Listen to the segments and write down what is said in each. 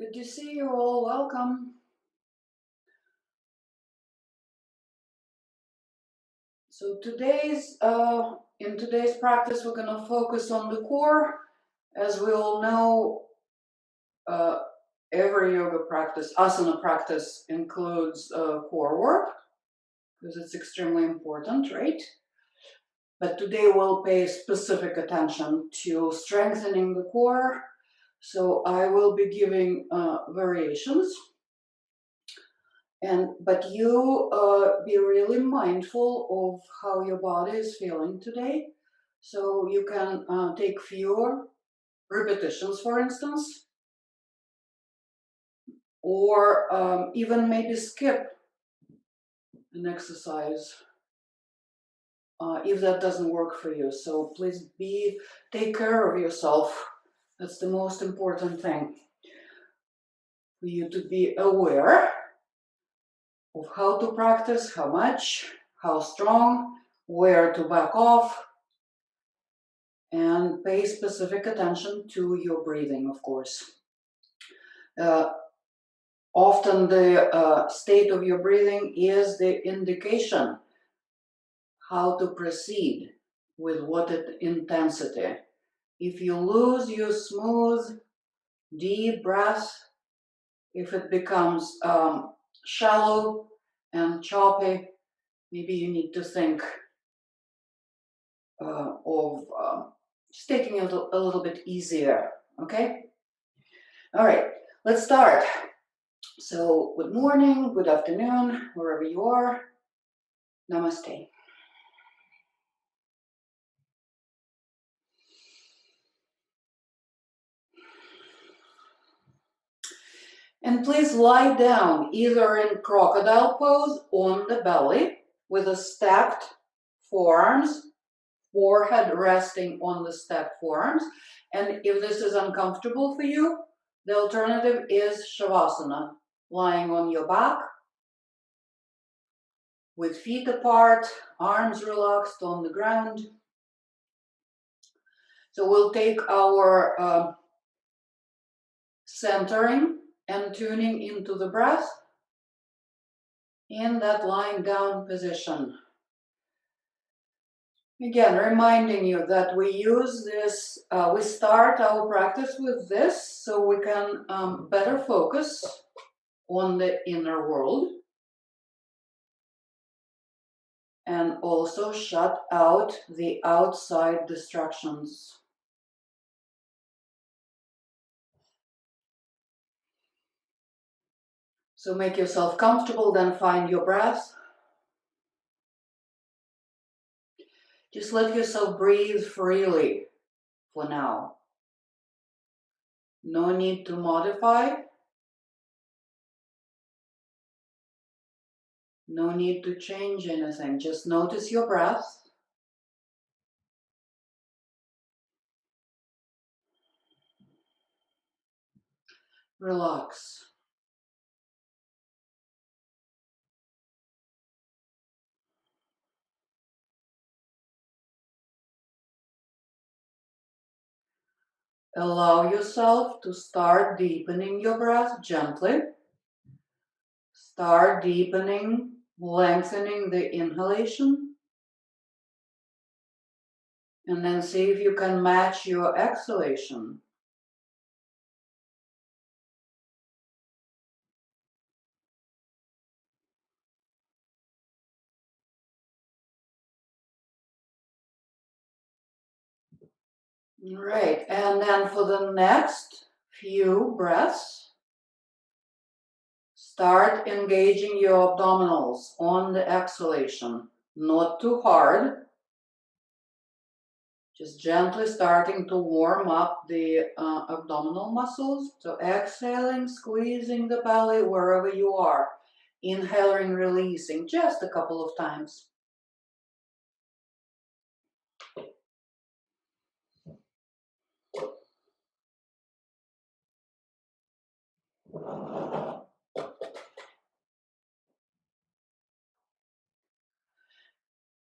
Good to see you all. Welcome. So in today's practice, we're going to focus on the core. As we all know, uh, every yoga practice, asana practice, includes core work because it's extremely important, right? But today we'll pay specific attention to strengthening the core. So I will be giving variations. But you be really mindful of how your body is feeling today. So you can take fewer repetitions, for instance, or even maybe skip an exercise if that doesn't work for you. So please take care of yourself. That's the most important thing. For you to be aware of how to practice, how much, how strong, where to back off, and pay specific attention to your breathing, of course. Often the state of your breathing is the indication how to proceed with what intensity. If you lose your smooth, deep breath, if it becomes shallow and choppy, maybe you need to think of just taking it a little bit easier, okay? All right, let's start. So, good morning, good afternoon, wherever you are. Namaste. And please lie down either in crocodile pose on the belly with a stacked forearms, forehead resting on the stacked forearms. And if this is uncomfortable for you, the alternative is Shavasana, lying on your back with feet apart, arms relaxed on the ground. So we'll take our centering and tuning into the breath in that lying down position. Again, reminding you that we use this, we start our practice with this so we can better focus on the inner world and also shut out the outside distractions. So make yourself comfortable, then find your breath. Just let yourself breathe freely for now. No need to modify. No need to change anything. Just notice your breath. Relax. Allow yourself to start deepening your breath gently. Start deepening, lengthening the inhalation. And then see if you can match your exhalation. Right, and then for the next few breaths, start engaging your abdominals on the exhalation. Not too hard, just gently starting to warm up the abdominal muscles. So exhaling, squeezing the belly wherever you are. Inhaling, releasing just a couple of times.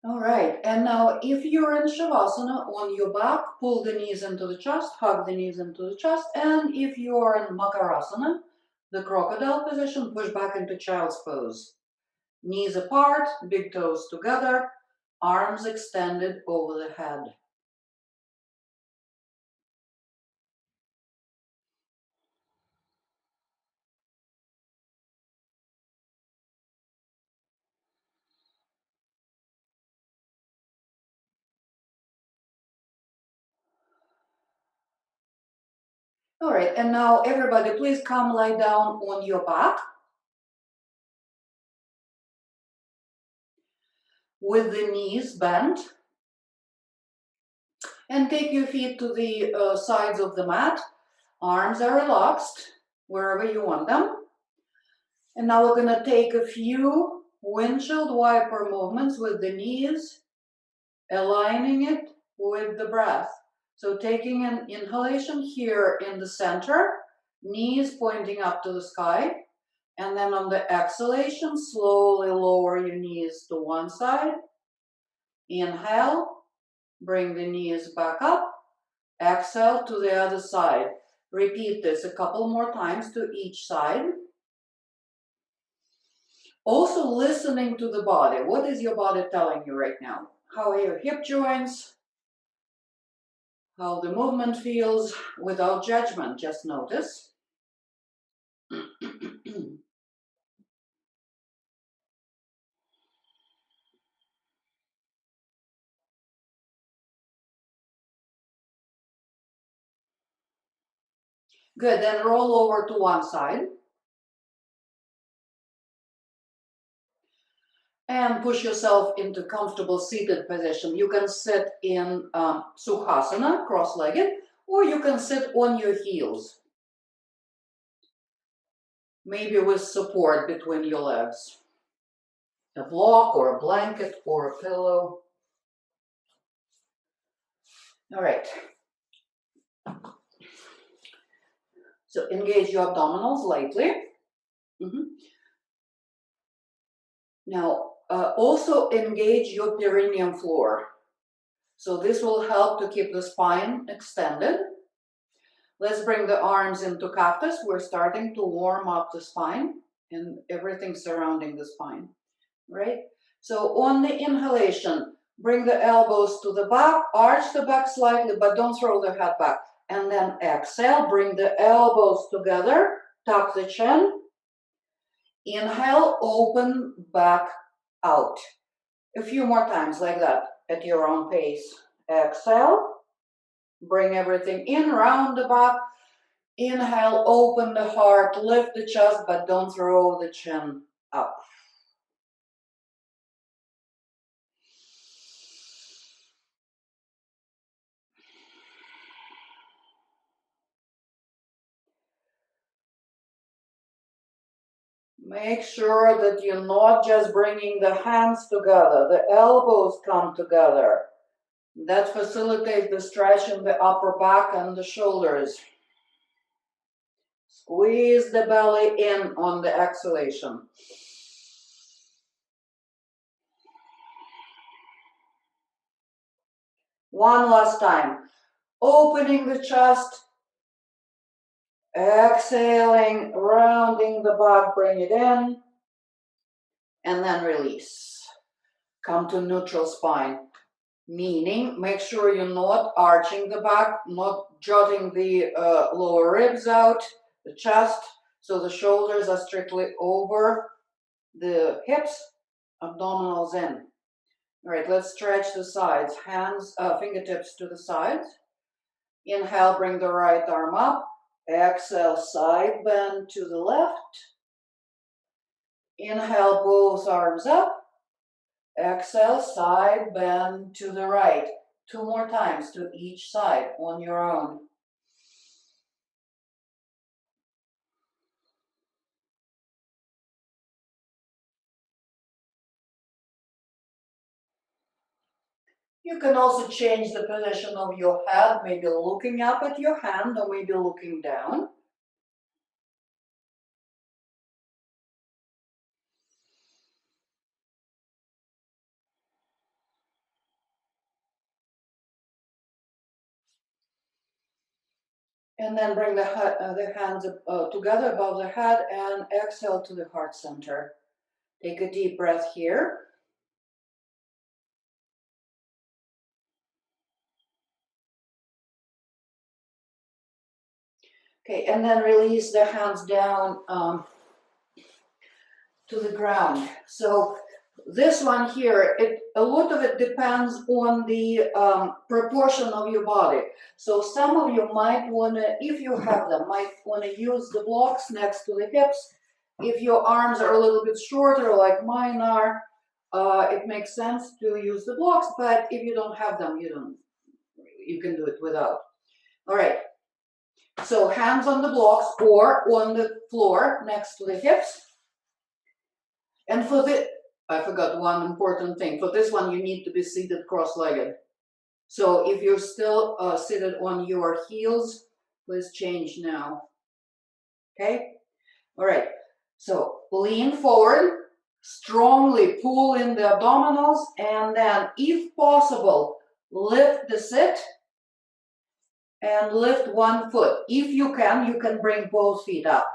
All right, and now if you're in Shavasana on your back, pull the knees into the chest, hug the knees into the chest, and if you're in Makarasana, the crocodile position, push back into child's pose. Knees apart, big toes together, arms extended over the head. All right, and now everybody, please come lie down on your back with the knees bent, and take your feet to the sides of the mat. Arms are relaxed wherever you want them. And now we're gonna take a few windshield wiper movements with the knees, aligning it with the breath. So taking an inhalation here in the center, knees pointing up to the sky, and then on the exhalation, slowly lower your knees to one side. Inhale, bring the knees back up. Exhale to the other side. Repeat this a couple more times to each side. Also listening to the body. What is your body telling you right now? How are your hip joints? How the movement feels without judgment, just notice. Good, then roll over to one side. And push yourself into comfortable seated position. You can sit in Sukhasana, cross-legged, or you can sit on your heels. Maybe with support between your legs. A block or a blanket or a pillow. All right. So engage your abdominals lightly. Now, also engage your perineum floor. So this will help to keep the spine extended. Let's bring the arms into cactus. We're starting to warm up the spine and everything surrounding the spine, right? So on the inhalation, bring the elbows to the back, arch the back slightly, but don't throw the head back. And then exhale, bring the elbows together, tuck the chin. Inhale, open back out. A few more times like that at your own pace. Exhale, bring everything in, round the back. Inhale, open the heart, lift the chest, but don't throw the chin up. Make sure that you're not just bringing the hands together, the elbows come together. That facilitates the stretch in the upper back and the shoulders. Squeeze the belly in on the exhalation. One last time. Opening the chest. Exhaling, rounding the back, bring it in. And then release. Come to neutral spine. Meaning, make sure you're not arching the back, not jutting the lower ribs out, the chest, so the shoulders are strictly over the hips, abdominals in. All right, let's stretch the sides. Hands, fingertips to the sides. Inhale, bring the right arm up. Exhale, side bend to the left. Inhale, both arms up. Exhale, side bend to the right. 2 more times to each side on your own. You can also change the position of your head, maybe looking up at your hand or maybe looking down. And then bring the hands together above the head and exhale to the heart center. Take a deep breath here. Okay, and then release the hands down to the ground. So this one here, a lot of it depends on the proportion of your body. So some of you might want to, if you have them, might want to use the blocks next to the hips. If your arms are a little bit shorter, like mine are, it makes sense to use the blocks. But if you don't have them, you can do it without. All right. So hands on the blocks or on the floor next to the hips. And for the, I forgot one important thing. For this one, you need to be seated cross-legged. So if you're still seated on your heels, please change now. Okay? All right. So lean forward, strongly pull in the abdominals, and then, if possible, lift the sit and lift one foot. If you can bring both feet up.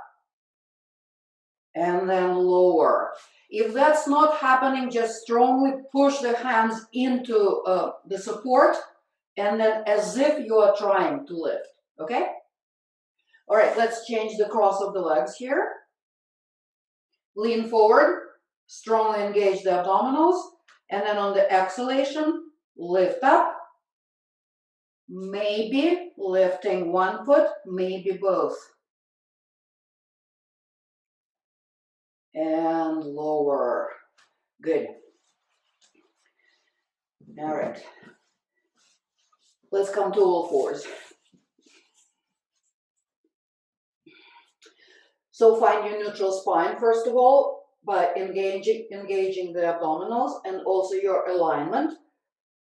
And then lower. If that's not happening, just strongly push the hands into the support, and then as if you are trying to lift, okay? All right, let's change the cross of the legs here. Lean forward, strongly engage the abdominals, and then on the exhalation, lift up. Maybe lifting one foot, maybe both. And lower. Good. All right. Let's come to all fours. So find your neutral spine, first of all, by engaging the abdominals and also your alignment,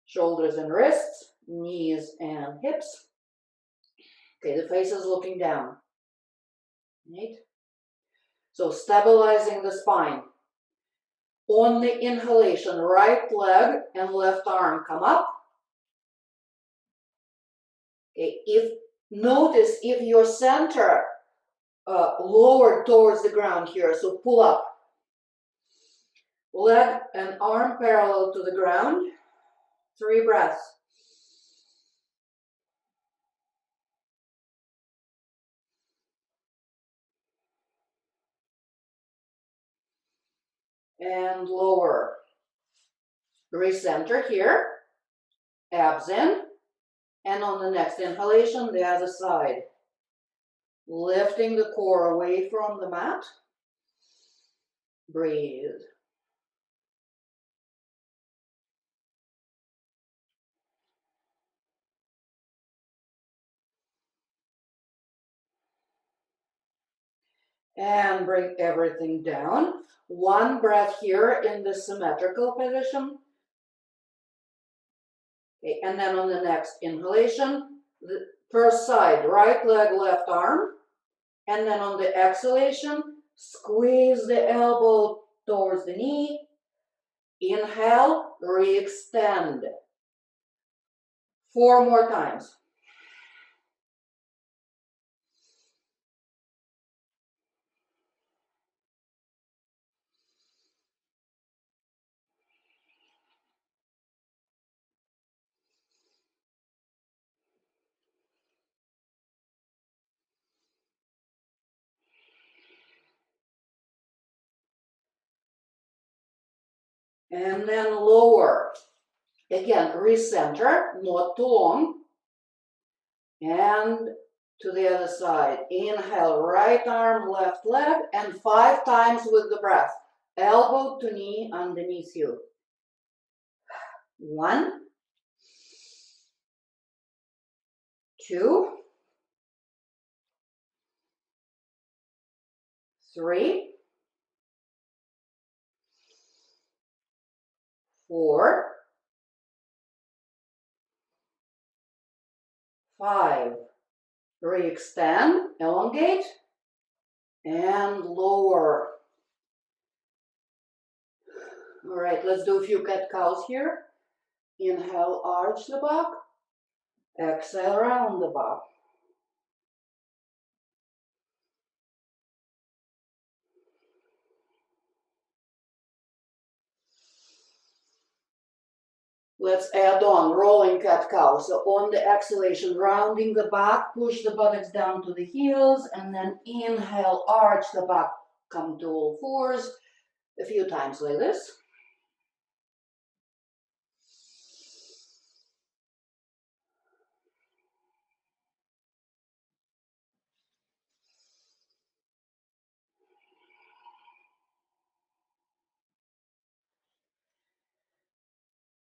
shoulders and wrists, knees and hips. Okay, the face is looking down. Right? So stabilizing the spine. On the inhalation, right leg and left arm come up. Okay, notice if your center lowered towards the ground here, so pull up. Leg and arm parallel to the ground. 3 breaths. And lower. Recenter here. Abs in. And on the next inhalation, the other side. Lifting the core away from the mat. Breathe. And bring everything down. 1 breath here in the symmetrical position. Okay, and then on the next inhalation, the first side, right leg, left arm. And then on the exhalation, squeeze the elbow towards the knee. Inhale, re-extend. 4 more times. And then lower. Again, recenter, not too long. And to the other side. Inhale, right arm, left leg, and 5 times with the breath. Elbow to knee underneath you. 1, 2, 3, 4, 5. Re-extend, elongate, and lower. All right, let's do a few cat-cows here. Inhale, arch the back. Exhale, round the back. Let's add on rolling cat-cow. So on the exhalation, rounding the back, push the buttocks down to the heels, and then inhale, arch the back, come to all fours. A few times like this.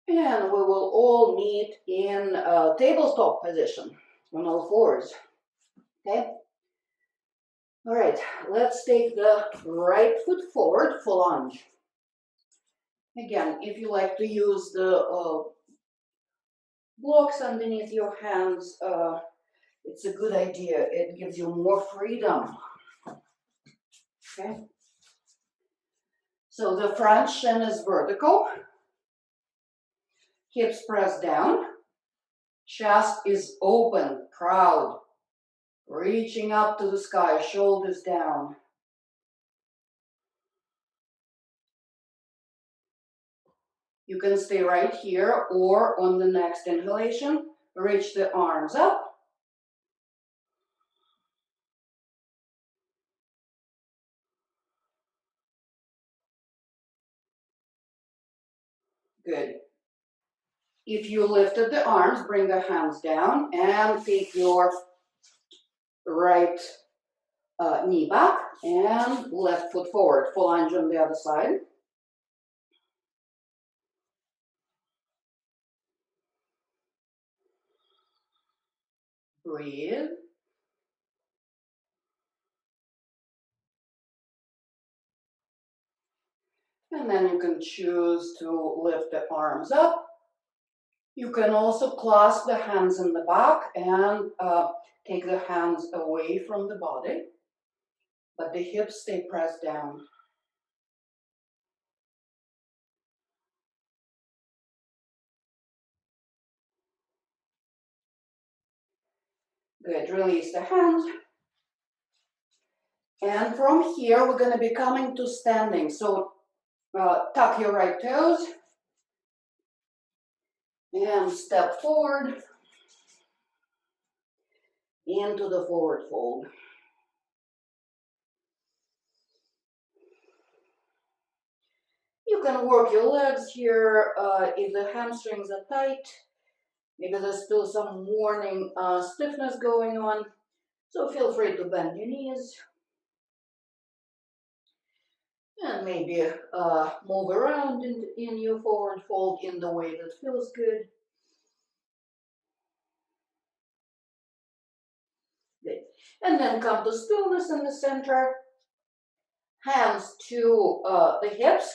And we will all meet in tabletop position on all fours. Okay? All right, let's take the right foot forward for lunge. Again, if you like to use the blocks underneath your hands, it's a good idea. It gives you more freedom. Okay? So the front shin is vertical. Hips press down. Chest is open, proud. Reaching up to the sky, shoulders down. You can stay right here or on the next inhalation, reach the arms up. Good. If you lifted the arms, bring the hands down and take your right knee back and left foot forward. Full lunge on the other side. Breathe. And then you can choose to lift the arms up. You can also clasp the hands in the back and take the hands away from the body, but the hips stay pressed down. Good, release the hands. And from here, we're gonna be coming to standing. So tuck your right toes and step forward into the forward fold. You can work your legs here if the hamstrings are tight. Maybe there's still some morning stiffness going on. So feel free to bend your knees. And maybe move around in your forward fold in the way that feels good. Good. And then come to stillness in the center. Hands to the hips.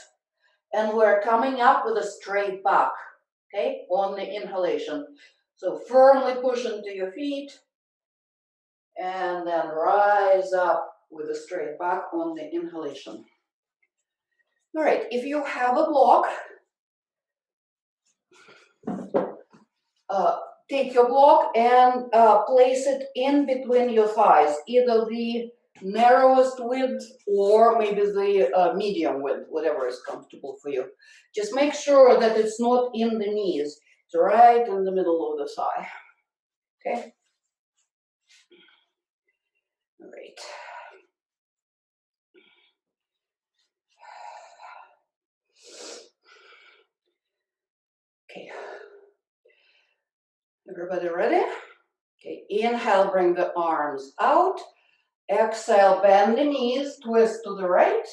And we're coming up with a straight back, okay, on the inhalation. So firmly push into your feet. And then rise up with a straight back on the inhalation. All right, if you have a block, take your block and place it in between your thighs, either the narrowest width or maybe the medium width, whatever is comfortable for you. Just make sure that it's not in the knees. It's right in the middle of the thigh. Okay? All right. Okay. Everybody ready? Okay, inhale, bring the arms out. Exhale, bend the knees, twist to the right.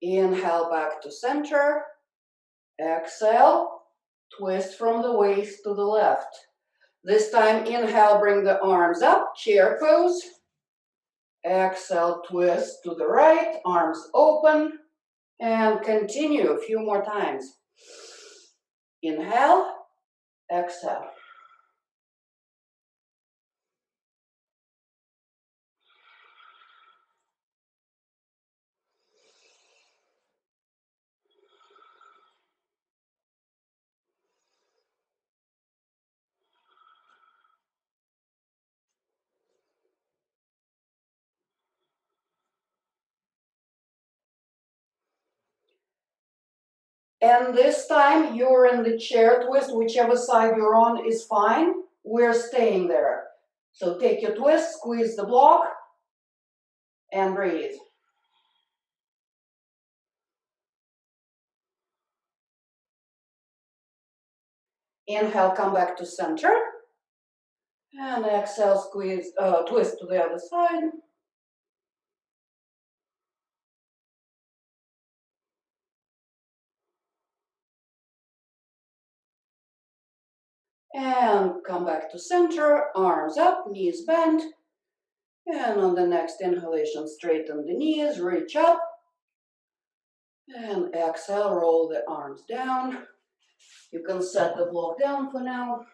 Inhale, back to center. Exhale, twist from the waist to the left. This time, inhale, bring the arms up, chair pose. Exhale, twist to the right, arms open. And continue a few more times. Inhale, exhale. And this time you're in the chair twist, whichever side you're on is fine. We're staying there. So take your twist, squeeze the block, and breathe. Inhale, come back to center. And exhale, squeeze, twist to the other side. And come back to center, arms up, knees bent. And on the next inhalation, straighten the knees, reach up. And exhale, roll the arms down. You can set the block down for now.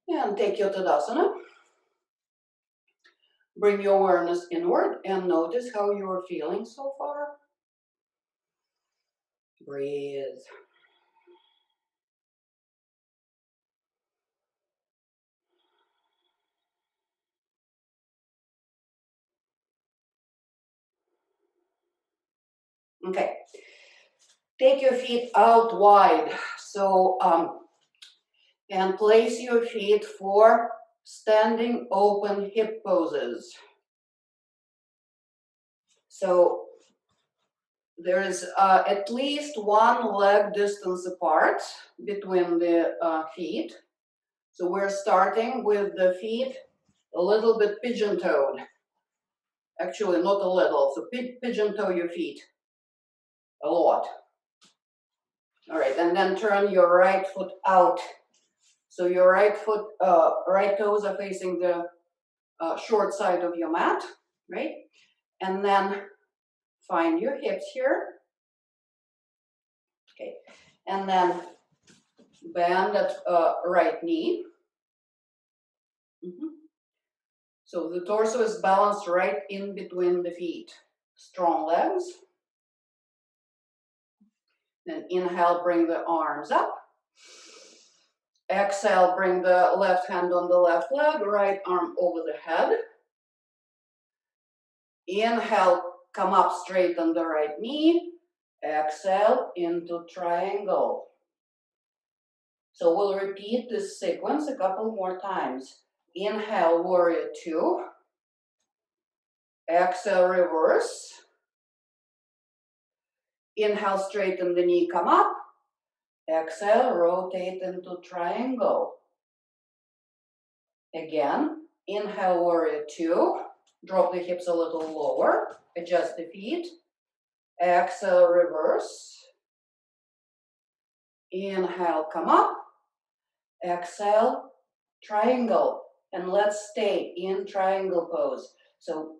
And take your Tadasana. Bring your awareness inward and notice how you are feeling so far. Breathe. Okay. Take your feet out wide. So, and place your feet for standing open hip poses. So there is at least one leg distance apart between the feet. So we're starting with the feet a little bit pigeon-toed. Actually, not a little, so pigeon-toe your feet a lot. All right, and then turn your right foot out. So your right foot, right toes are facing the short side of your mat, right? And then find your hips here. Okay, and then bend that right knee. So the torso is balanced right in between the feet. Strong legs. Then inhale, bring the arms up. Exhale, bring the left hand on the left leg, right arm over the head. Inhale, come up, straighten the right knee. Exhale into triangle. So we'll repeat this sequence a couple more times. Inhale, warrior two. Exhale, reverse. Inhale, straighten the knee, come up. Exhale, rotate into triangle. Again, inhale, warrior two. Drop the hips a little lower. Adjust the feet. Exhale, reverse. Inhale, come up. Exhale, triangle. And let's stay in triangle pose. So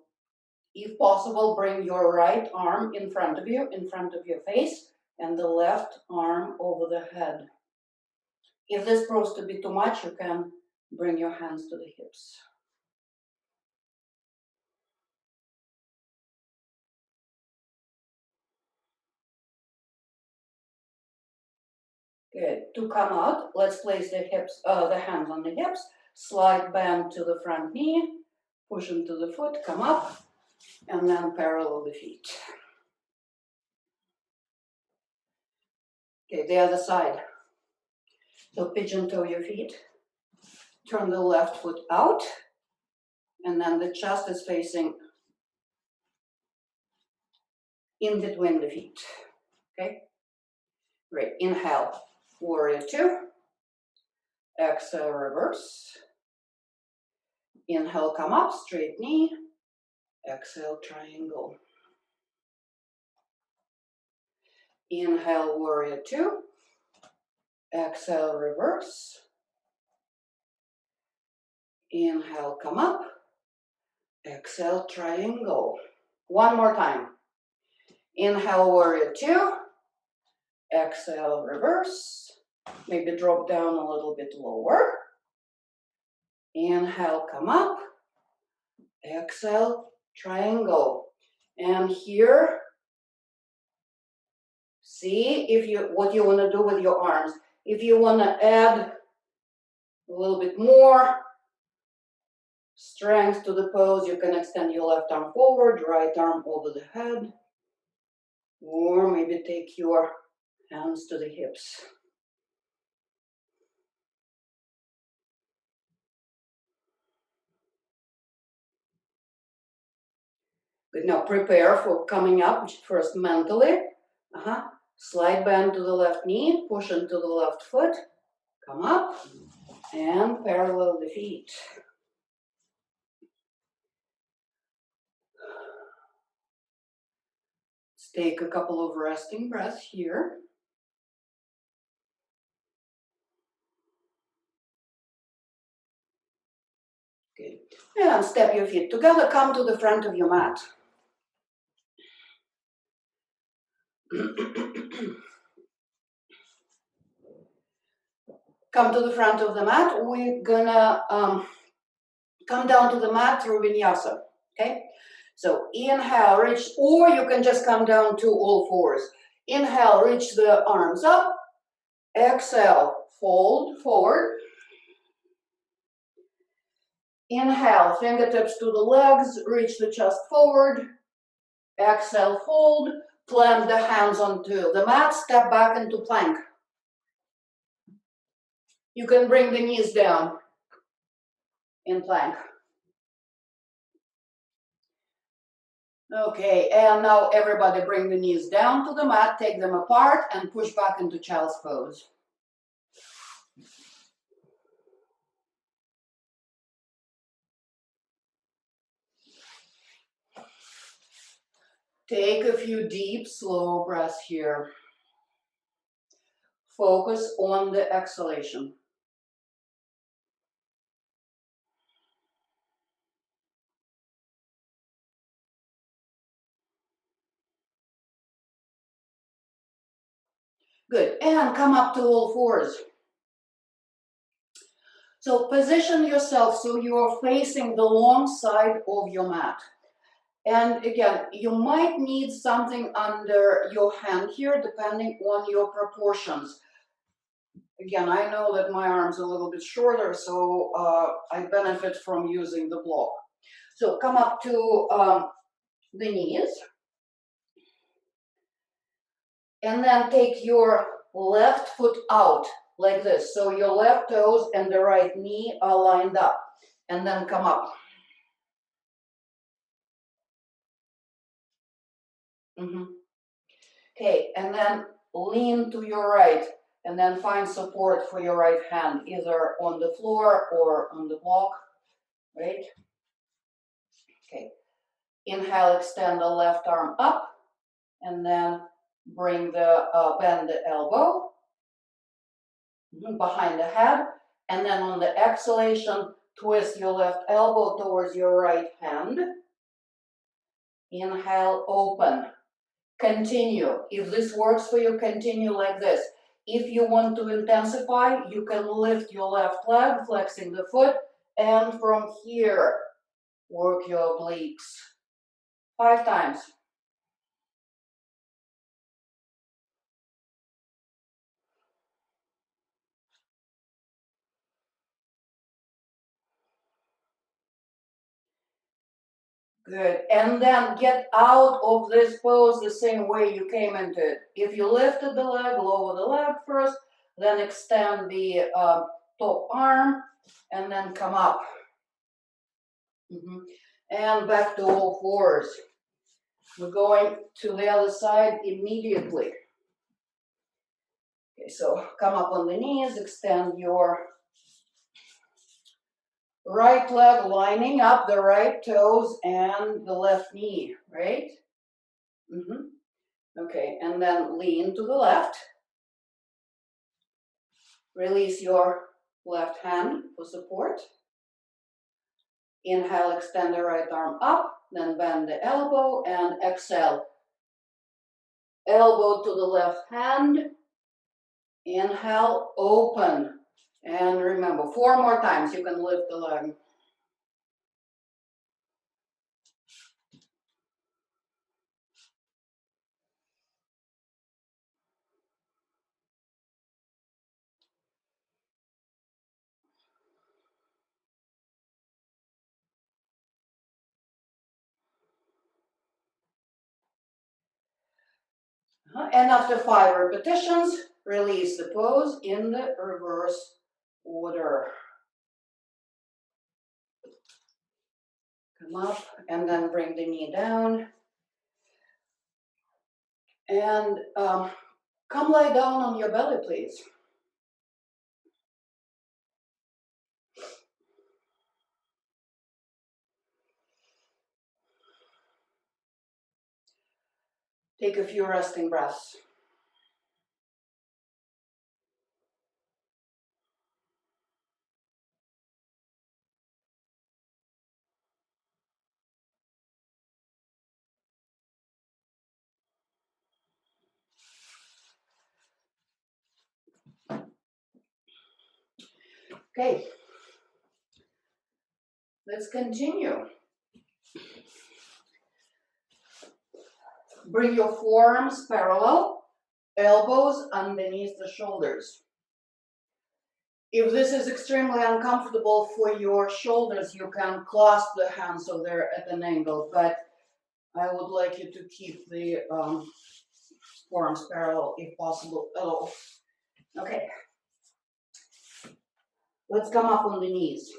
if possible, bring your right arm in front of you, in front of your face, and the left arm over the head. If this proves to be too much, you can bring your hands to the hips. Good. To come out, let's place the hips, the hands on the hips, slide bend to the front knee, push into the foot, come up, and then parallel the feet. Okay, the other side. So pigeon toe your feet, turn the left foot out, and then the chest is facing in between the feet. Okay? Great. Inhale, warrior two. Exhale, reverse. Inhale, come up, straight knee. Exhale, triangle. Inhale, warrior two. Exhale, reverse. Inhale, come up. Exhale, triangle. One more time. Inhale, warrior two. Exhale, reverse. Maybe drop down a little bit lower. Inhale, come up. Exhale, triangle. And here, see what you want to do with your arms. If you want to add a little bit more strength to the pose. You can extend your left arm forward, right arm over the head, or maybe take your hands to the hips. Good. Now prepare for coming up first mentally. Slight bend to the left knee, push into the left foot, come up, and parallel the feet. Let's take a couple of resting breaths here. Good. And step your feet together, come to the front of your mat. Come to the front of the mat. We're gonna come down to the mat through vinyasa, okay? So inhale, reach, or you can just come down to all fours. Inhale, reach the arms up. Exhale, fold forward. Inhale, fingertips to the legs, reach the chest forward. Exhale, fold, plant the hands onto the mat, step back into plank. You can bring the knees down in plank. Okay, and now everybody bring the knees down to the mat, take them apart, and push back into child's pose. Take a few deep, slow breaths here. Focus on the exhalation. Good, and come up to all fours. So position yourself so you are facing the long side of your mat. And again, you might need something under your hand here, depending on your proportions. Again, I know that my arm's a little bit shorter, so I benefit from using the block. So come up to the knees. And then take your left foot out like this. So your left toes and the right knee are lined up. And then come up. Okay, and then lean to your right. And then find support for your right hand, either on the floor or on the block, right? Okay. Inhale, extend the left arm up. And then bring bend the elbow behind the head. And then on the exhalation, twist your left elbow towards your right hand. Inhale, open. Continue. If this works for you, continue like this. If you want to intensify, you can lift your left leg, flexing the foot, and from here, work your obliques. 5 times. Good. And then get out of this pose the same way you came into it. If you lifted the leg, lower the leg first, then extend the top arm, and then come up. And back to all fours. We're going to the other side immediately. Okay, so come up on the knees, extend your right leg, lining up the right toes and the left knee, right? Okay, and then lean to the left. Release your left hand for support. Inhale, extend the right arm up, then bend the elbow and exhale. Elbow to the left hand. Inhale, open. And remember, 4 more times you can lift the leg. And after 5 repetitions, release the pose in the reverse order. Come up and then bring the knee down. And come lie down on your belly, please. Take a few resting breaths. Okay, let's continue. Bring your forearms parallel, elbows underneath the shoulders. If this is extremely uncomfortable for your shoulders, you can clasp the hands so they're at an angle, but I would like you to keep the forearms parallel if possible at all. Okay, let's come up on the knees.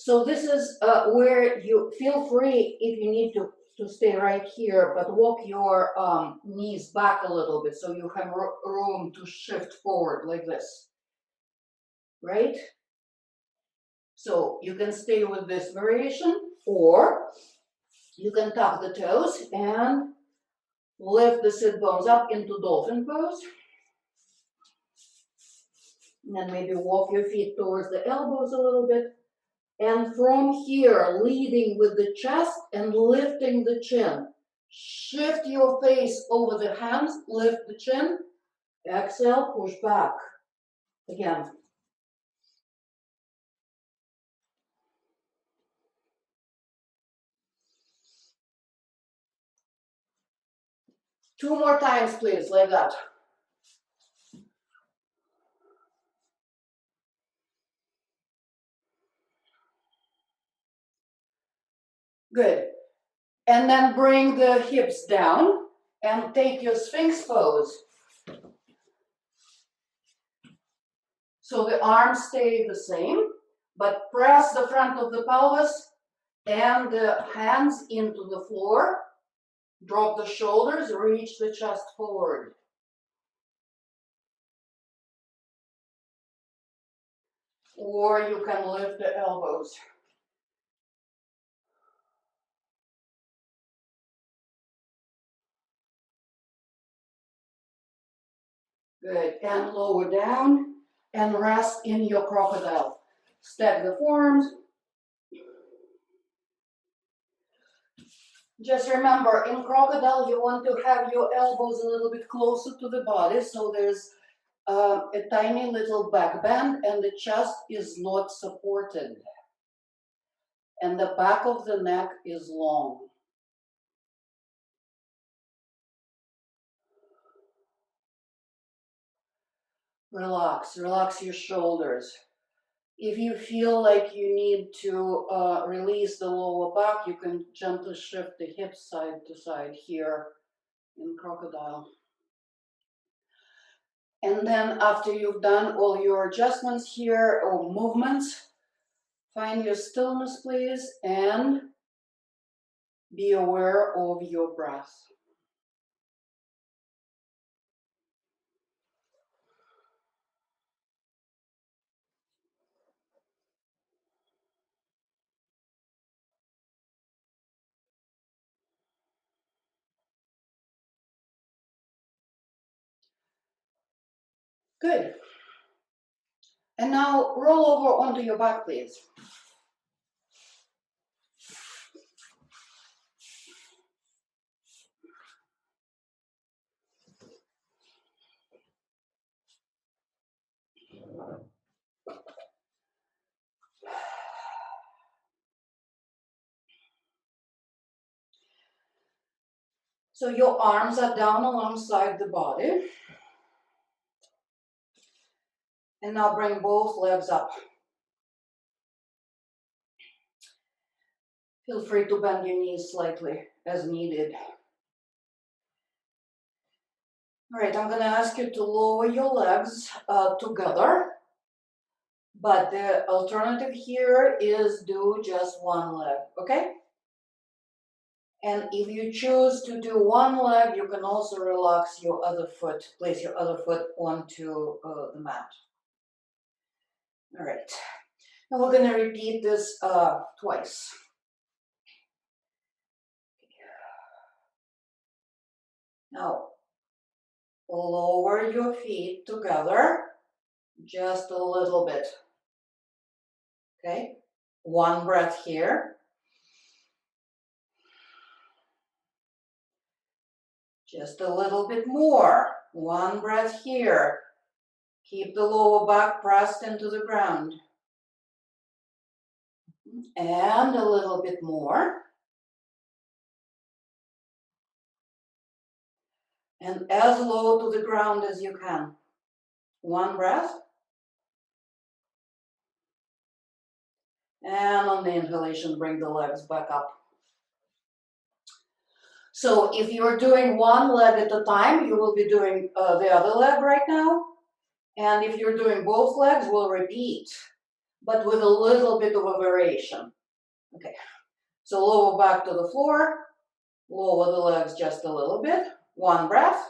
So this is where you feel free if you need to stay right here, but walk your knees back a little bit so you have room to shift forward like this, right? So you can stay with this variation, or you can tuck the toes and lift the sit bones up into dolphin pose. And then maybe walk your feet towards the elbows a little bit. And from here, leading with the chest and lifting the chin. Shift your face over the hands, lift the chin. Exhale, push back. Again. Two more times, please, like that. Good. And then bring the hips down and take your Sphinx pose. So the arms stay the same, but press the front of the pelvis and the hands into the floor. Drop the shoulders, reach the chest forward. Or you can lift the elbows. Good, and lower down and rest in your crocodile. Stack the forearms. Just remember, in crocodile, you want to have your elbows a little bit closer to the body, so there's a tiny little back bend and the chest is not supported. And the back of the neck is long. Relax, relax your shoulders. If you feel like you need to release the lower back, you can gently shift the hips side to side here in crocodile. And then after you've done all your adjustments here or movements, find your stillness, please, and be aware of your breath. Good. And now roll over onto your back, please. So your arms are down alongside the body. And now bring both legs up. Feel free to bend your knees slightly as needed. All right, I'm gonna ask you to lower your legs together, but the alternative here is do just one leg, okay? And if you choose to do one leg, you can also relax your other foot, place your other foot onto the mat. All right, now we're gonna repeat this twice. Now, lower your feet together just a little bit, okay? One breath here. Just a little bit more. One breath here. Keep the lower back pressed into the ground. And a little bit more. And as low to the ground as you can. One breath. And on the inhalation, bring the legs back up. So if you're doing one leg at a time, you will be doing the other leg right now. And if you're doing both legs, we'll repeat, but with a little bit of a variation. Okay, so lower back to the floor, lower the legs just a little bit, one breath,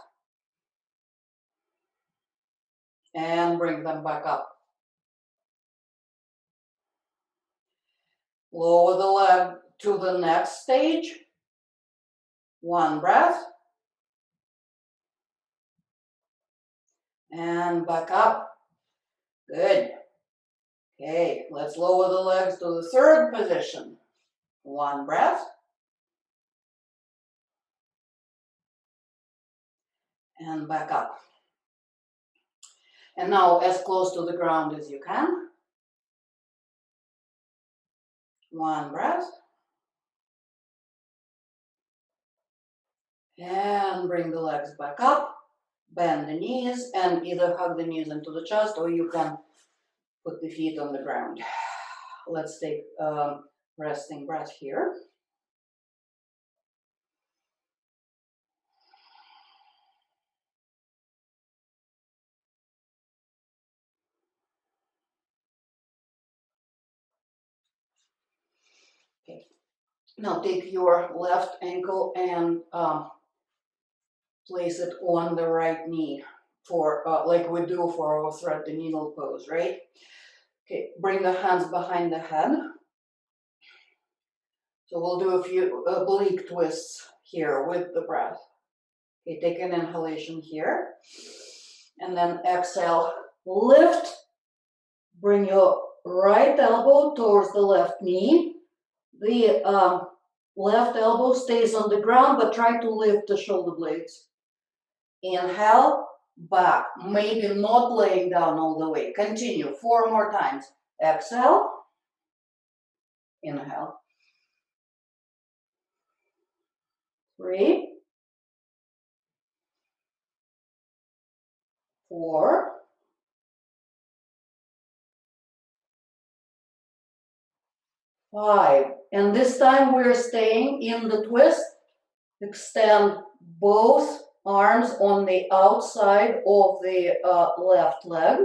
and bring them back up. Lower the leg to the next stage, one breath, and back up. Good. Okay, let's lower the legs to the third position. One breath, and back up. And now as close to the ground as you can. One breath. And bring the legs back up. Bend the knees and either hug the knees into the chest or you can put the feet on the ground. Let's take a resting breath here. Okay. Now take your left ankle and place it on the right knee for like we do for our thread the needle pose, right? Okay, bring the hands behind the head. So we'll do a few oblique twists here with the breath. Okay, take an inhalation here. And then exhale, lift. Bring your right elbow towards the left knee. The left elbow stays on the ground, but try to lift the shoulder blades. Inhale, back. Maybe not laying down all the way. Continue 4 more times. Exhale. Inhale. 3, 4, 5. And this time we're staying in the twist. Extend both arms on the outside of the left leg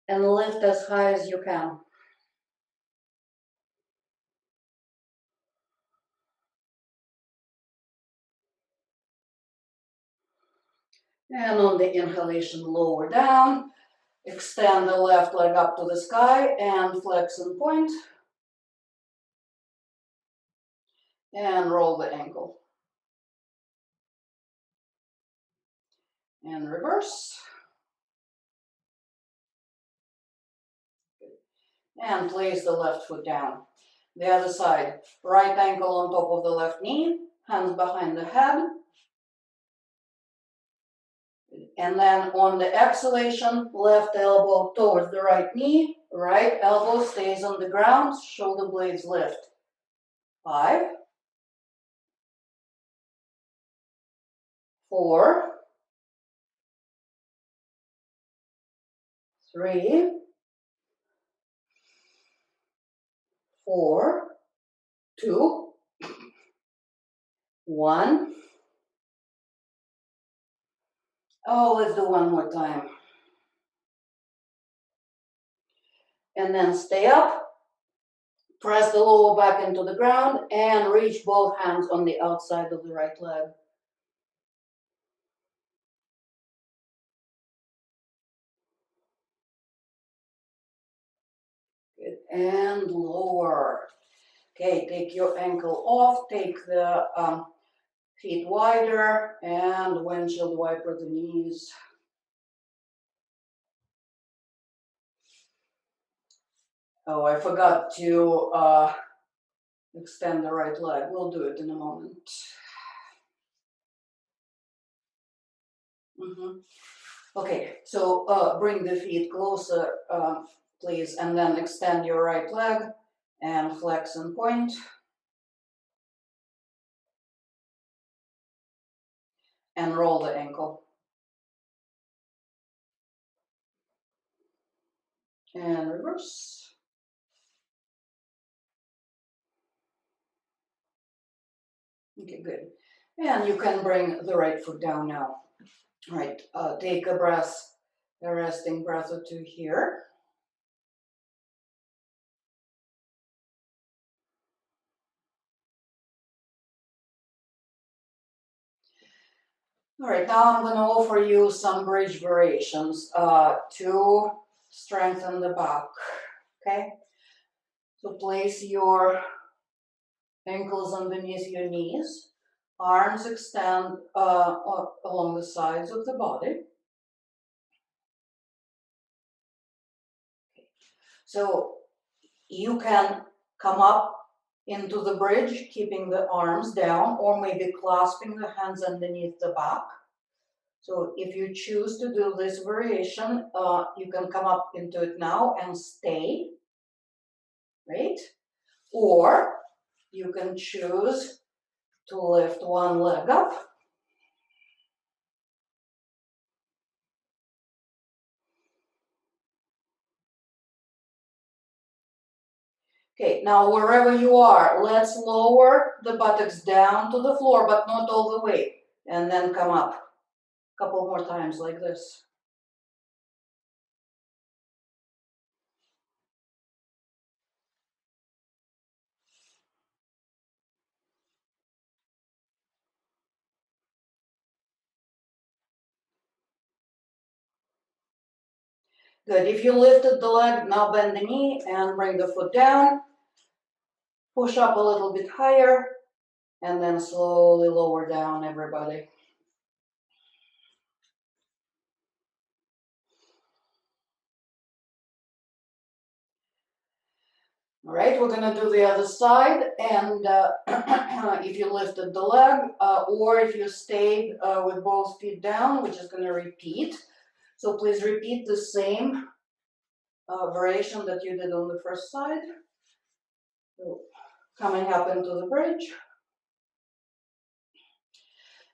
and lift as high as you can. And on the inhalation, lower down. Extend the left leg up to the sky and flex and point. And roll the ankle. And reverse. And place the left foot down. The other side, right ankle on top of the left knee, hands behind the head. And then on the exhalation, left elbow towards the right knee, right elbow stays on the ground, shoulder blades lift. 5, 4, 3, 4, 2, 1. Oh, let's do one more time. And then stay up, press the lower back into the ground, and reach both hands on the outside of the right leg. Good. And lower. Okay, take your ankle off, take the feet wider, and windshield wiper the knees. Oh, I forgot to extend the right leg. We'll do it in a moment. Okay, so bring the feet closer, please, and then extend your right leg and flex and point. And roll the ankle. And reverse. Okay, good. And you can bring the right foot down now. Right, take a breath, a resting breath or two here. All right, now I'm going to offer you some bridge variations to strengthen the back, okay? So place your ankles underneath your knees, arms extend along the sides of the body. So you can come up into the bridge, keeping the arms down, or maybe clasping the hands underneath the back. So if you choose to do this variation, you can come up into it now and stay, right? Or you can choose to lift one leg up. Okay, now wherever you are, let's lower the buttocks down to the floor, but not all the way. And then come up a couple more times like this. Good, if you lifted the leg, now bend the knee and bring the foot down. Push up a little bit higher, and then slowly lower down, everybody. All right, we're gonna do the other side, and if you lifted the leg, or if you stayed with both feet down, we're just gonna repeat. So please repeat the same variation that you did on the first side. So coming up into the bridge.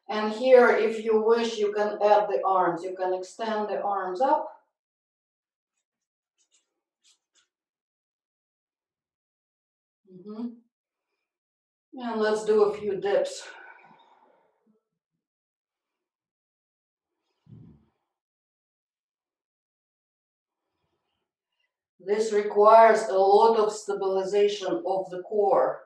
And here, if you wish, you can add the arms. You can extend the arms up. And let's do a few dips. This requires a lot of stabilization of the core.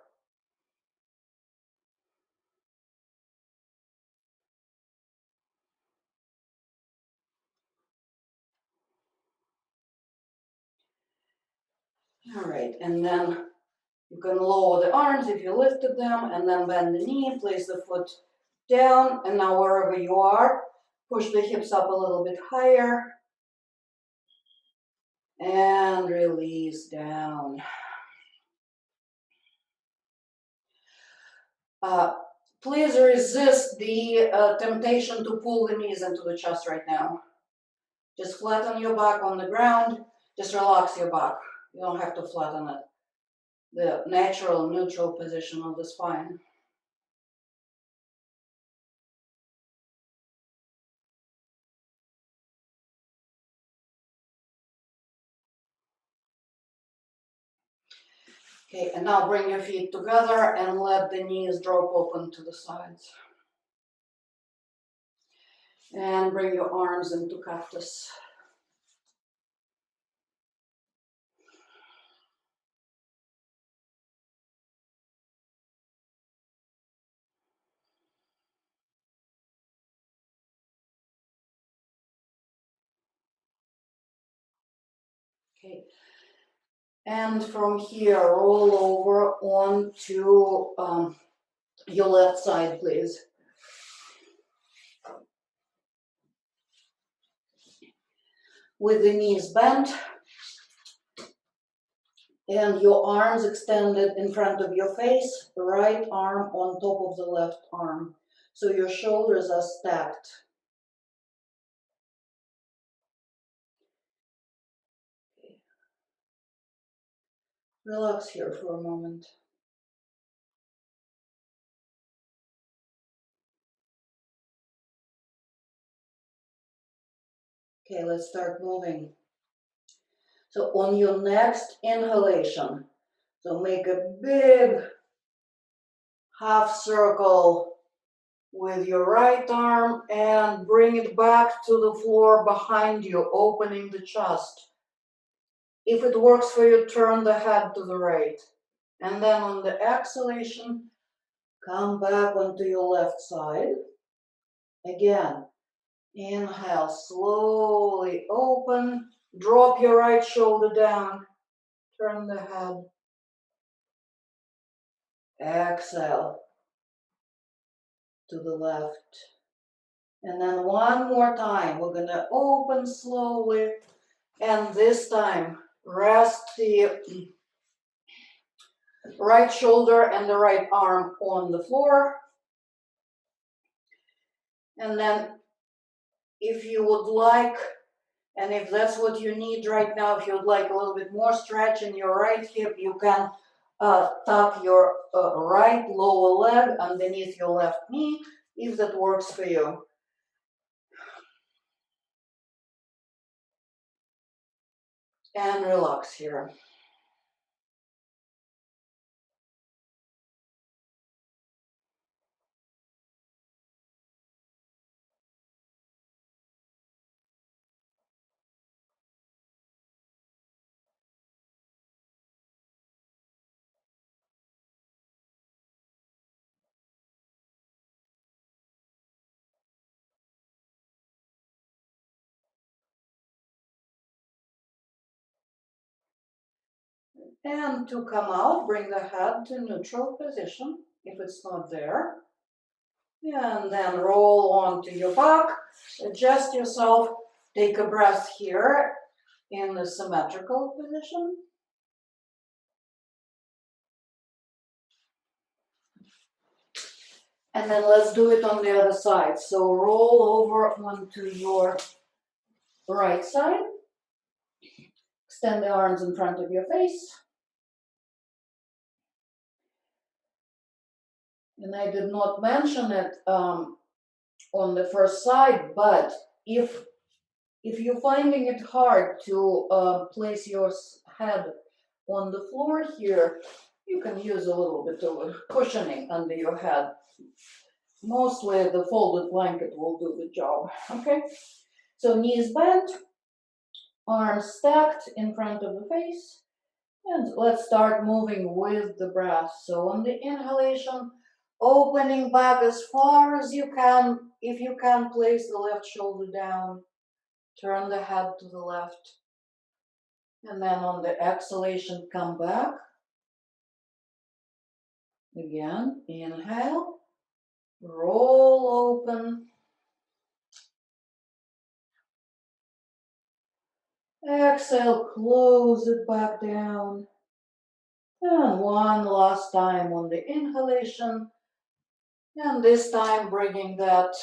All right, and then you can lower the arms if you lifted them, and then bend the knee, place the foot down, and now wherever you are, push the hips up a little bit higher, and release down. Please resist the temptation to pull the knees into the chest right now. Just flatten your back on the ground, just relax your back. You don't have to flatten it. The natural, neutral position of the spine. Okay, and now bring your feet together and let the knees drop open to the sides. And bring your arms into cactus. Okay. And from here, roll over onto your left side, please. With the knees bent and your arms extended in front of your face, right arm on top of the left arm. So your shoulders are stacked. Okay. Relax here for a moment. Okay, let's start moving. So on your next inhalation, so make a big half circle with your right arm and bring it back to the floor behind you, opening the chest. If it works for you, turn the head to the right. And then on the exhalation, come back onto your left side. Again, inhale, slowly open, drop your right shoulder down, turn the head. Exhale to the left. And then one more time, we're gonna open slowly. And this time, rest the right shoulder and the right arm on the floor. And then if you would like, and if that's what you need right now, if you would like a little bit more stretch in your right hip, you can tuck your right lower leg underneath your left knee, if that works for you. And relax here. And to come out, bring the head to neutral position, if it's not there. And then roll onto your back, adjust yourself, take a breath here in the symmetrical position. And then let's do it on the other side. So roll over onto your right side, extend the arms in front of your face. And I did not mention it on the first side, but if you're finding it hard to place your head on the floor here, you can use a little bit of cushioning under your head. Mostly the folded blanket will do the job, okay? So knees bent, arms stacked in front of the face, and let's start moving with the breath. So on the inhalation, opening back as far as you can. If you can, place the left shoulder down, turn the head to the left. And then on the exhalation, come back. Again, inhale, roll open. Exhale, close it back down. And one last time on the inhalation. And this time bringing that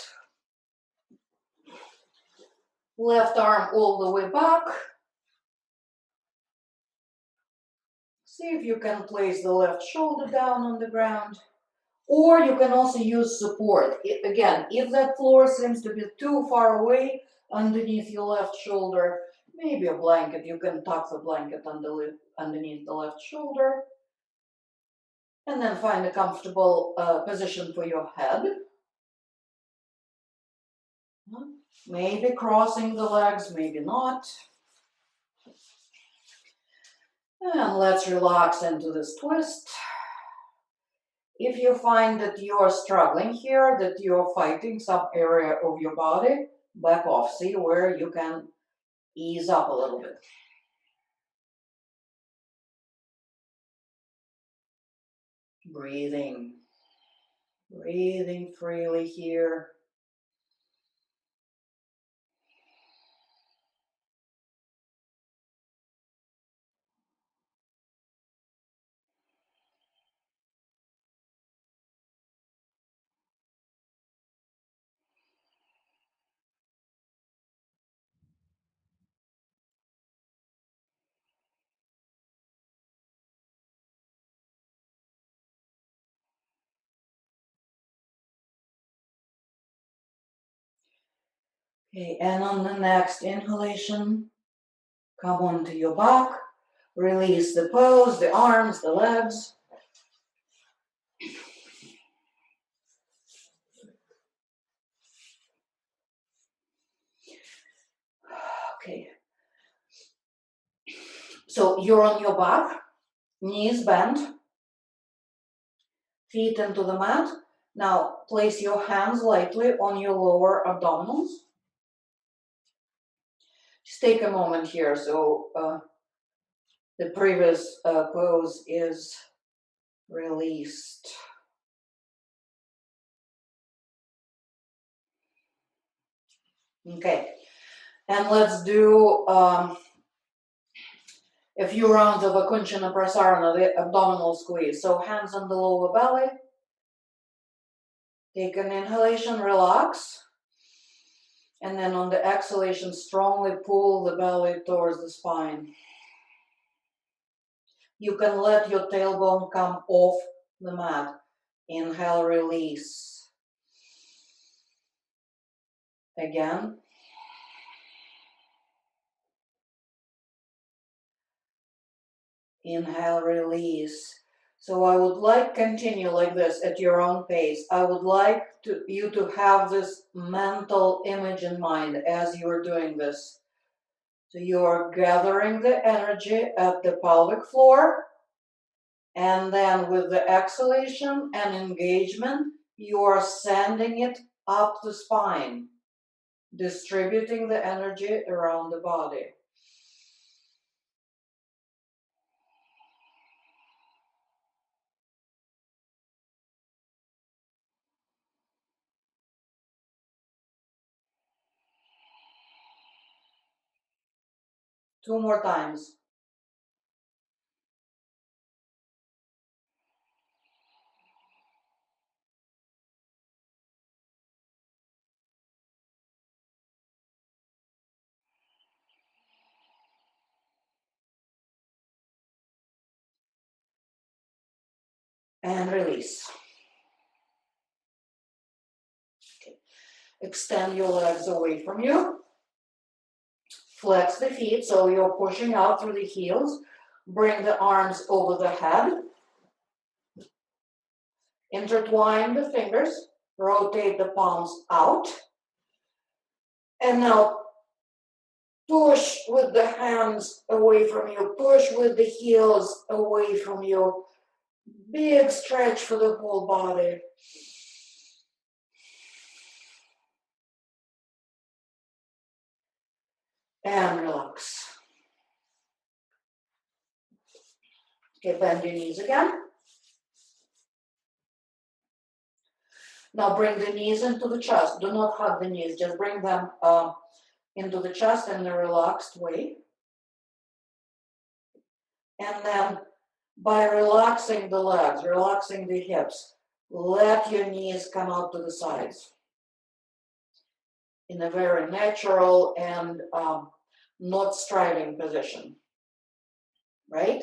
left arm all the way back. See if you can place the left shoulder down on the ground. Or you can also use support. Again, if that floor seems to be too far away underneath your left shoulder, maybe a blanket. You can tuck the blanket underneath the left shoulder. And then find a comfortable position for your head. Maybe crossing the legs, maybe not. And let's relax into this twist. If you find that you're struggling here, that you're fighting some area of your body, back off. See where you can ease up a little bit. Breathing. Breathing freely here. Okay, and on the next inhalation, come onto your back. Release the pose, the arms, the legs. Okay. So you're on your back, knees bent, feet into the mat. Now place your hands lightly on your lower abdominals. Just take a moment here. So the previous pose is released. Okay, and let's do a few rounds of Akunchana Prasarana, the abdominal squeeze. So hands on the lower belly. Take an inhalation, relax. And then on the exhalation, strongly pull the belly towards the spine. You can let your tailbone come off the mat. Inhale, release. Again. Inhale, release. So I would like continue like this at your own pace. I would like you to have this mental image in mind as you are doing this. So you are gathering the energy at the pelvic floor, and then with the exhalation and engagement, you are sending it up the spine, distributing the energy around the body. Two more times. And release. Okay. Extend your legs away from you. Flex the feet so you're pushing out through the heels. Bring the arms over the head. Intertwine the fingers. Rotate the palms out. And now push with the hands away from you. Push with the heels away from you. Big stretch for the whole body. And relax. Okay, bend your knees again. Now bring the knees into the chest. Do not hug the knees, just bring them into the chest in a relaxed way. And then by relaxing the legs, relaxing the hips, let your knees come out to the sides in a very natural and not striving position, right?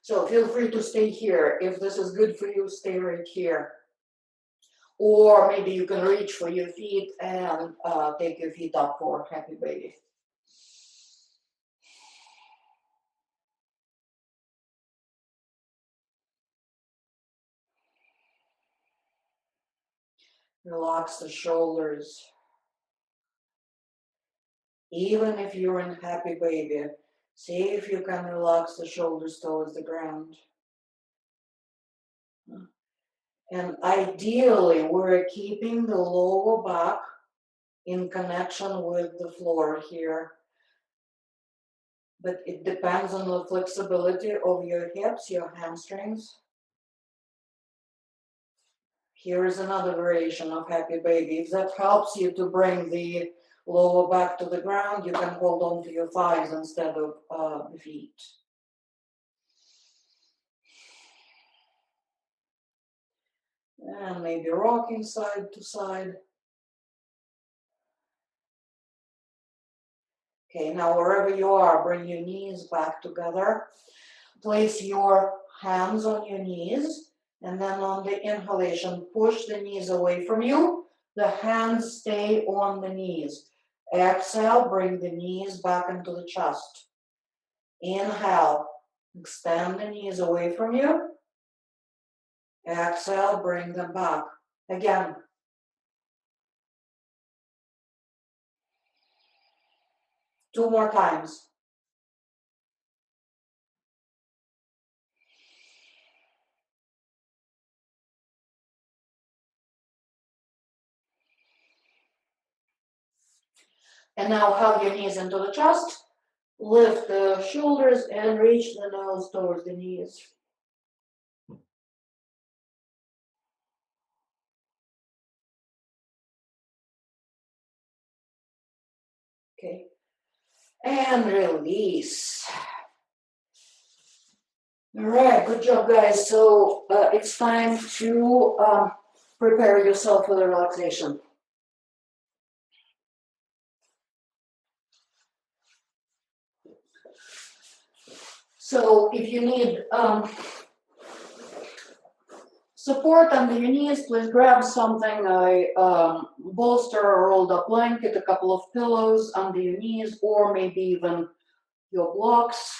So feel free to stay here. If this is good for you, stay right here. Or maybe you can reach for your feet and take your feet up for happy baby. Relax the shoulders. Even if you're in happy baby, see if you can relax the shoulders towards the ground. And ideally, we're keeping the lower back in connection with the floor here. But it depends on the flexibility of your hips, your hamstrings. Here is another variation of happy baby. If that helps you to bring the lower back to the ground, you can hold on to your thighs instead of the feet. And maybe rocking side to side. Okay, now wherever you are, bring your knees back together. Place your hands on your knees, and then on the inhalation, push the knees away from you. The hands stay on the knees. Exhale, bring the knees back into the chest. Inhale, extend the knees away from you. Exhale, bring them back. Again. Two more times. And now hug your knees into the chest. Lift the shoulders and reach the nose towards the knees. Okay. And release. All right, good job, guys. So it's time to prepare yourself for the relaxation. So if you need support under your knees, please grab something, a bolster, a rolled up blanket, a couple of pillows under your knees, or maybe even your blocks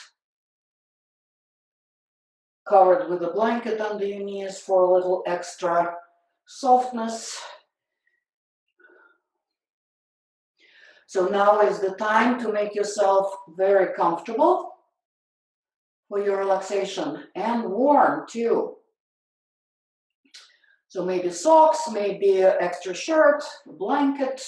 covered with a blanket under your knees for a little extra softness. So now is the time to make yourself very comfortable for your relaxation, and warm too. So maybe socks, maybe an extra shirt, a blanket.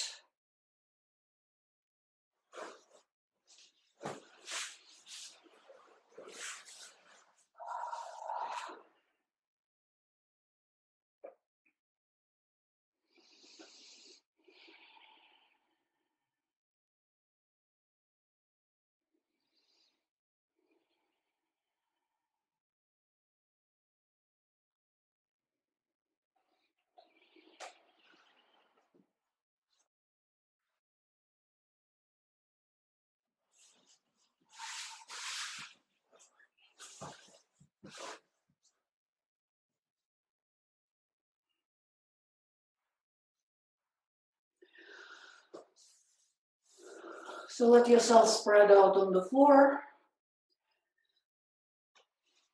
So let yourself spread out on the floor.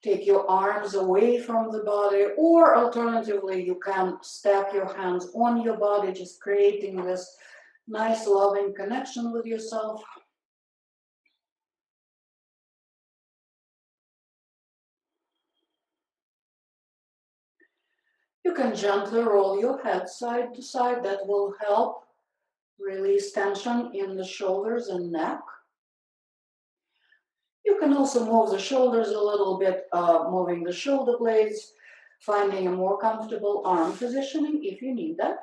Take your arms away from the body, or alternatively, you can stack your hands on your body, just creating this nice loving connection with yourself. You can gently roll your head side to side. That will help release tension in the shoulders and neck. You can also move the shoulders a little bit, moving the shoulder blades, finding a more comfortable arm positioning if you need that.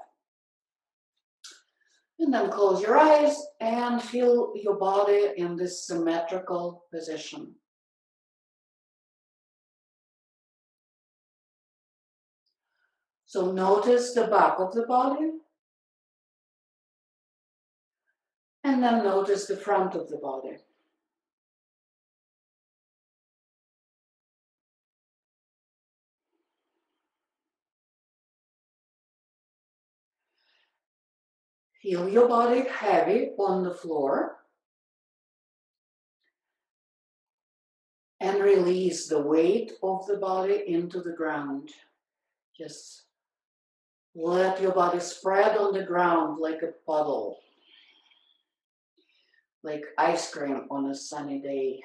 And then close your eyes and feel your body in this symmetrical position. So notice the back of the body, and then notice the front of the body. Feel your body heavy on the floor, and release the weight of the body into the ground. Just let your body spread on the ground like a puddle. like ice cream on a sunny day.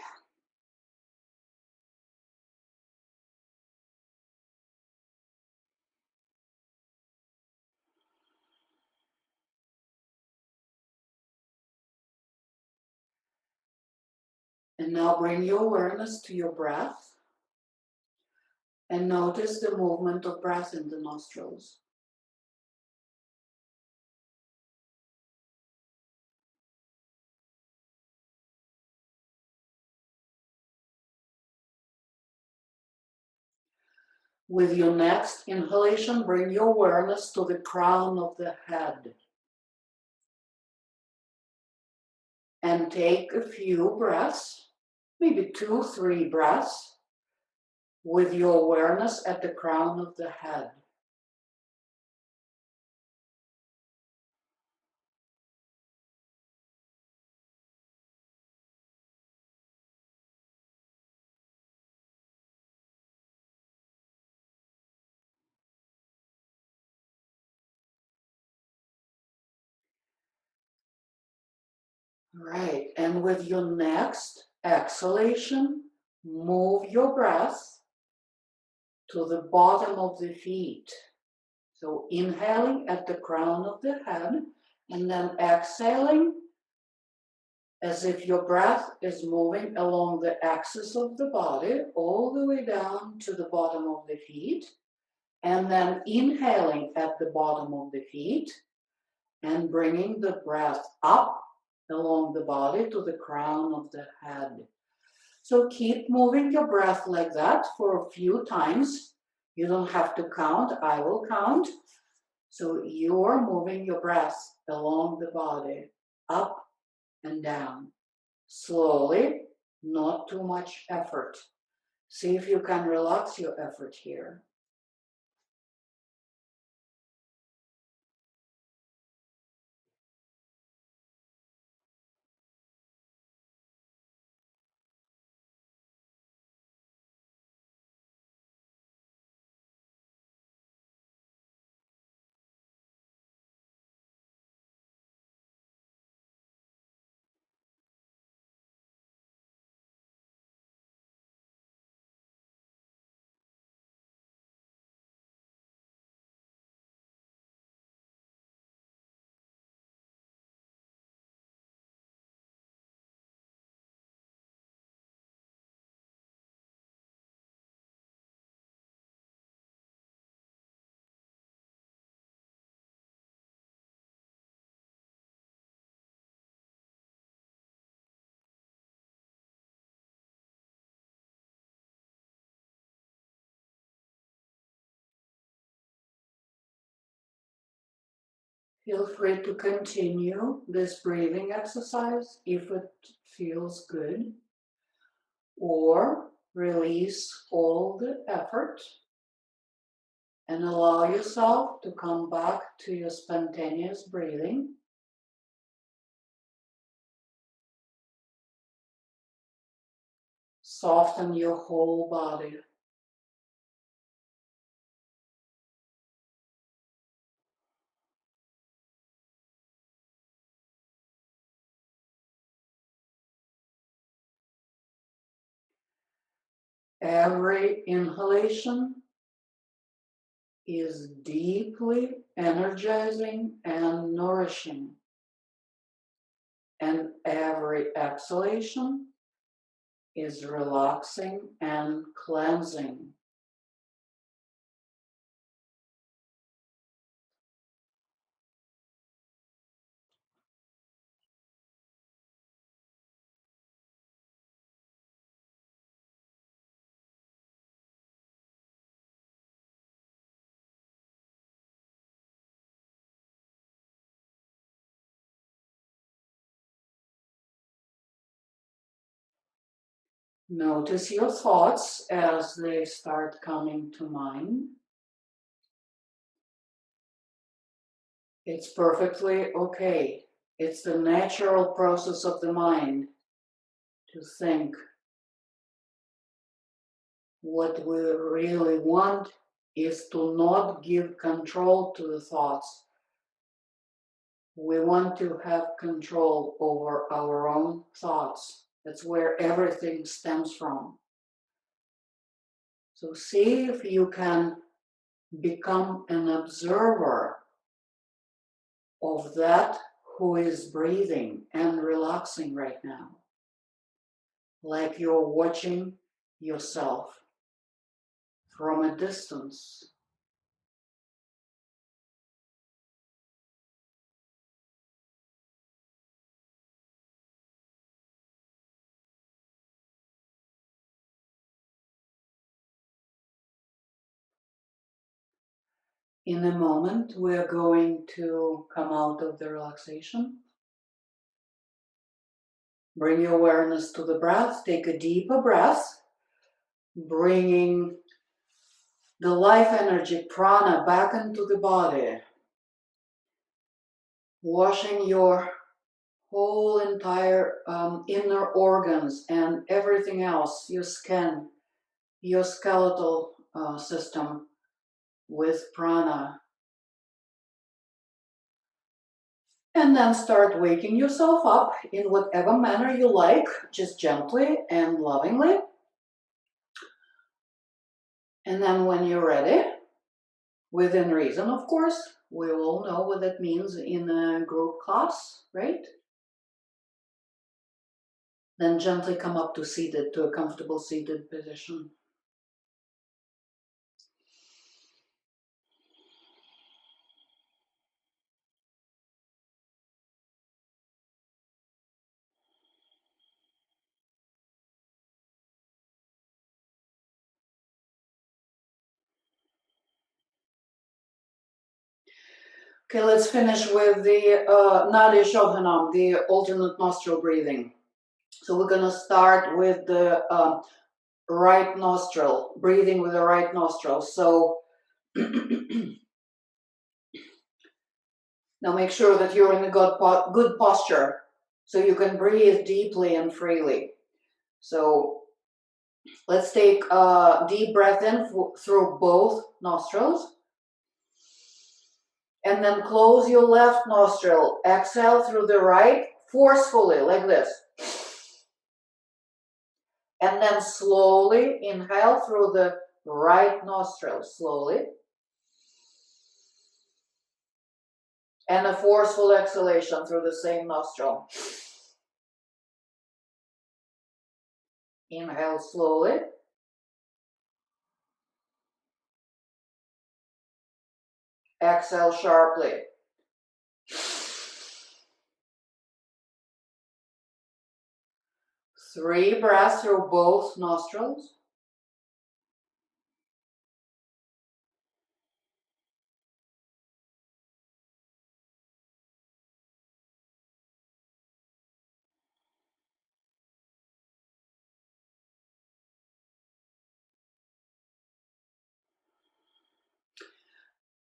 And now bring your awareness to your breath and notice the movement of breath in the nostrils. With your next inhalation, bring your awareness to the crown of the head. And take a few breaths, maybe 2-3 breaths, with your awareness at the crown of the head. Right, and with your next exhalation, move your breath to the bottom of the feet. So inhaling at the crown of the head, and then exhaling as if your breath is moving along the axis of the body, all the way down to the bottom of the feet, and then inhaling at the bottom of the feet, and bringing the breath up along the body to the crown of the head. So keep moving your breath like that for a few times. You don't have to count, I will count. So you're moving your breath along the body, up and down, slowly, not too much effort. See if you can relax your effort here. Feel free to continue this breathing exercise if it feels good, or release all the effort and allow yourself to come back to your spontaneous breathing. Soften your whole body. Every inhalation is deeply energizing and nourishing. And every exhalation is relaxing and cleansing. Notice your thoughts as they start coming to mind. It's perfectly okay. It's the natural process of the mind to think. What we really want is to not give control to the thoughts. We want to have control over our own thoughts. That's where everything stems from. So see if you can become an observer of that who is breathing and relaxing right now. Like you're watching yourself from a distance. In a moment, we're going to come out of the relaxation. Bring your awareness to the breath. Take a deeper breath, bringing the life energy, prana, back into the body. Washing your whole entire inner organs and everything else, your skin, your skeletal system with prana. And then start waking yourself up in whatever manner you like, just gently and lovingly. And then when you're ready, within reason, of course, we all know what that means in a group class, right? Then gently come up to a comfortable seated position. Okay, let's finish with the Nadi Shodhanam, the alternate nostril breathing. So we're gonna start with the right nostril, breathing with the right nostril. So now make sure that you're in a good posture so you can breathe deeply and freely. So let's take a deep breath in through both nostrils. And then close your left nostril. Exhale through the right, forcefully, like this. And then slowly inhale through the right nostril, slowly. And a forceful exhalation through the same nostril. Inhale slowly. Exhale sharply. Three breaths through both nostrils.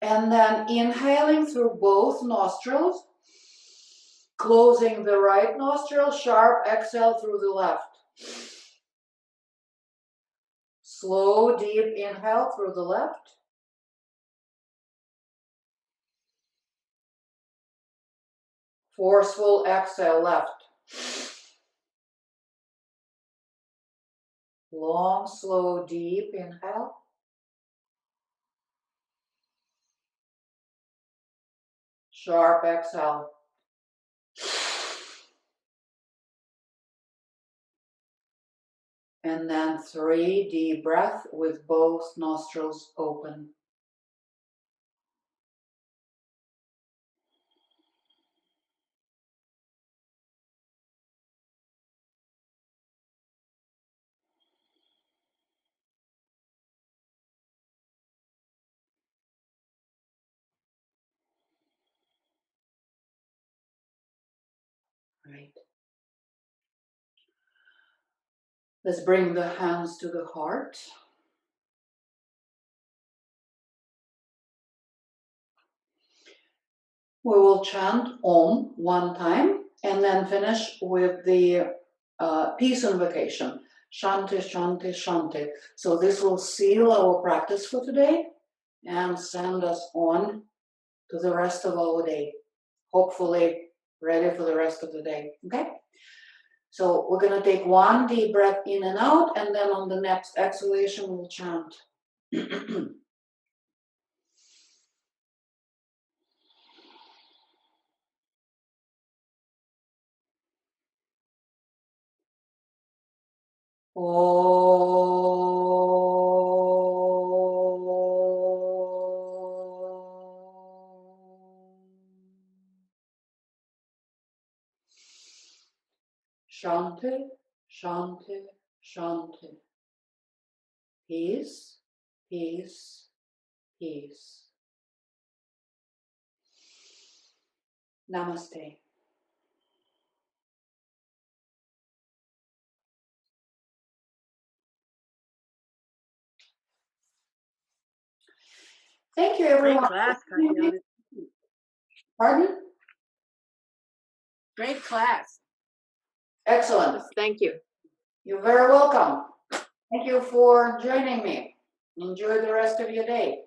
And then inhaling through both nostrils, closing the right nostril, sharp exhale through the left. Slow, deep inhale through the left. Forceful exhale left. Long, slow, deep inhale. Sharp exhale. And then 3 deep breaths with both nostrils open. Right. Let's bring the hands to the heart. We will chant Om one time and then finish with the peace invocation. Shanti, Shanti, Shanti. So this will seal our practice for today and send us on to the rest of our day. hopefully ready for the rest of the day. Okay? So we're gonna take one deep breath in and out, and then on the next exhalation, we'll chant. Shanti, Shanti, Shanti. Peace, peace, peace. Namaste. Thank you, Great everyone. class, Katyana. Pardon? Great class. Excellent. Thank you. You're very welcome. Thank you for joining me. Enjoy the rest of your day.